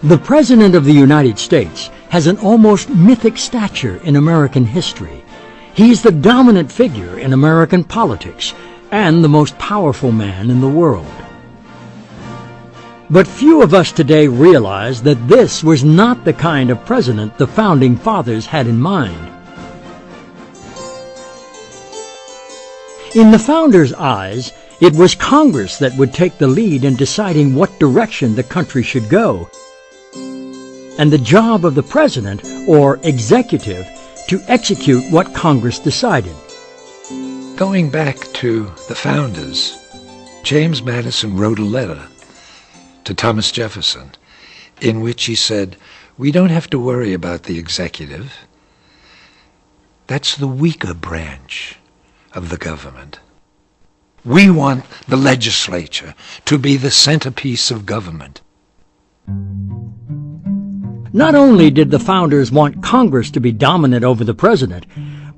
The President of the United States has an almost mythic stature in American history. He's the dominant figure in American politics and the most powerful man in the world. But few of us today realize that this was not the kind of president the Founding Fathers had in mind. In the Founders' eyes, it was Congress that would take the lead in deciding what direction the country should go, and the job of the President, or executive, to execute what Congress decided. Going back to the Founders, James Madison wrote a letter to Thomas Jefferson in which he said, "We don't have to worry about the executive. That's the weaker branch of the government. We want the legislature to be the centerpiece of government." Not only did the Founders want Congress to be dominant over the President,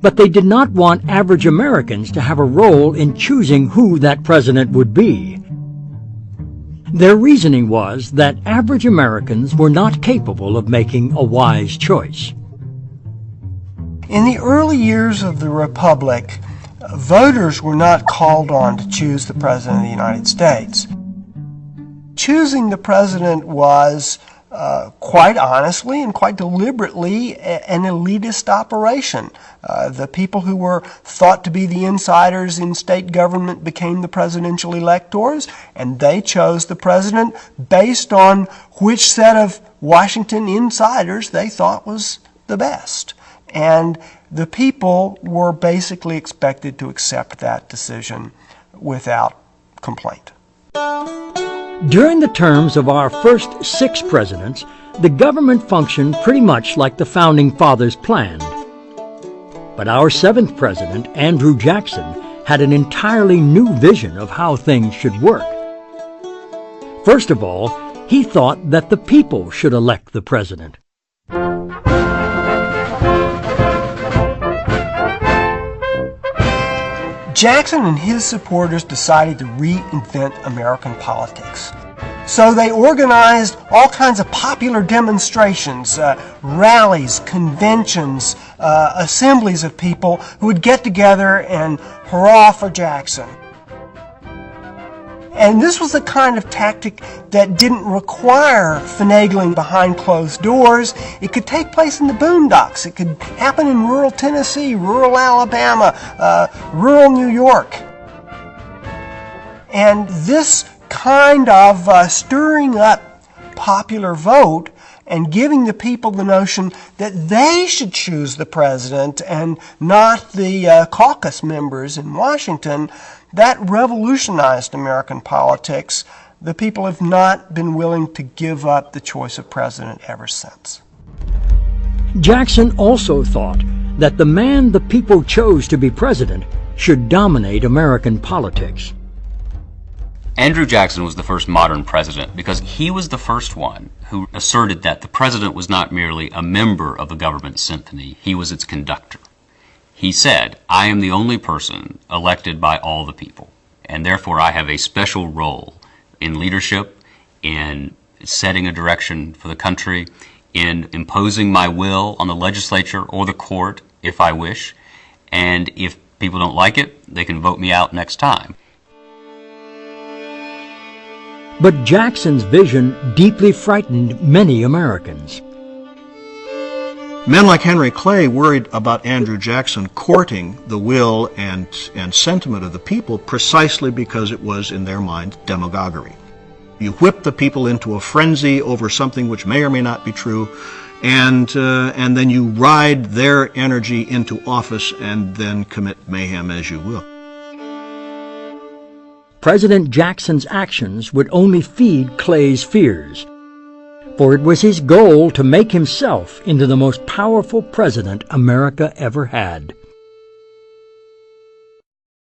but they did not want average Americans to have a role in choosing who that President would be. Their reasoning was that average Americans were not capable of making a wise choice. In the early years of the Republic, voters were not called on to choose the President of the United States. Choosing the President was quite honestly and quite deliberately an elitist operation. The people who were thought to be the insiders in state government became the presidential electors, and they chose the president based on which set of Washington insiders they thought was the best. And the people were basically expected to accept that decision without complaint. During the terms of our first 6 presidents, the government functioned pretty much like the Founding Fathers planned. But our 7th president, Andrew Jackson, had an entirely new vision of how things should work. First of all, he thought that the people should elect the president. Jackson and his supporters decided to reinvent American politics. So they organized all kinds of popular demonstrations, rallies, conventions, assemblies of people who would get together and hurrah for Jackson. And this was the kind of tactic that didn't require finagling behind closed doors. It could take place in the boondocks. It could happen in rural Tennessee, rural Alabama, rural New York. And this kind of stirring up popular vote and giving the people the notion that they should choose the president and not the caucus members in Washington, that revolutionized American politics. The people have not been willing to give up the choice of president ever since. Jackson also thought that the man the people chose to be president should dominate American politics. Andrew Jackson was the first modern president because he was the first one who asserted that the president was not merely a member of the government symphony, he was its conductor. He said, "I am the only person elected by all the people, and therefore I have a special role in leadership, in setting a direction for the country, in imposing my will on the legislature or the court if I wish, and if people don't like it, they can vote me out next time." But Jackson's vision deeply frightened many Americans. Men like Henry Clay worried about Andrew Jackson courting the will and sentiment of the people precisely because it was, in their mind, demagoguery. You whip the people into a frenzy over something which may or may not be true, and then you ride their energy into office and then commit mayhem as you will. President Jackson's actions would only feed Clay's fears, for it was his goal to make himself into the most powerful president America ever had.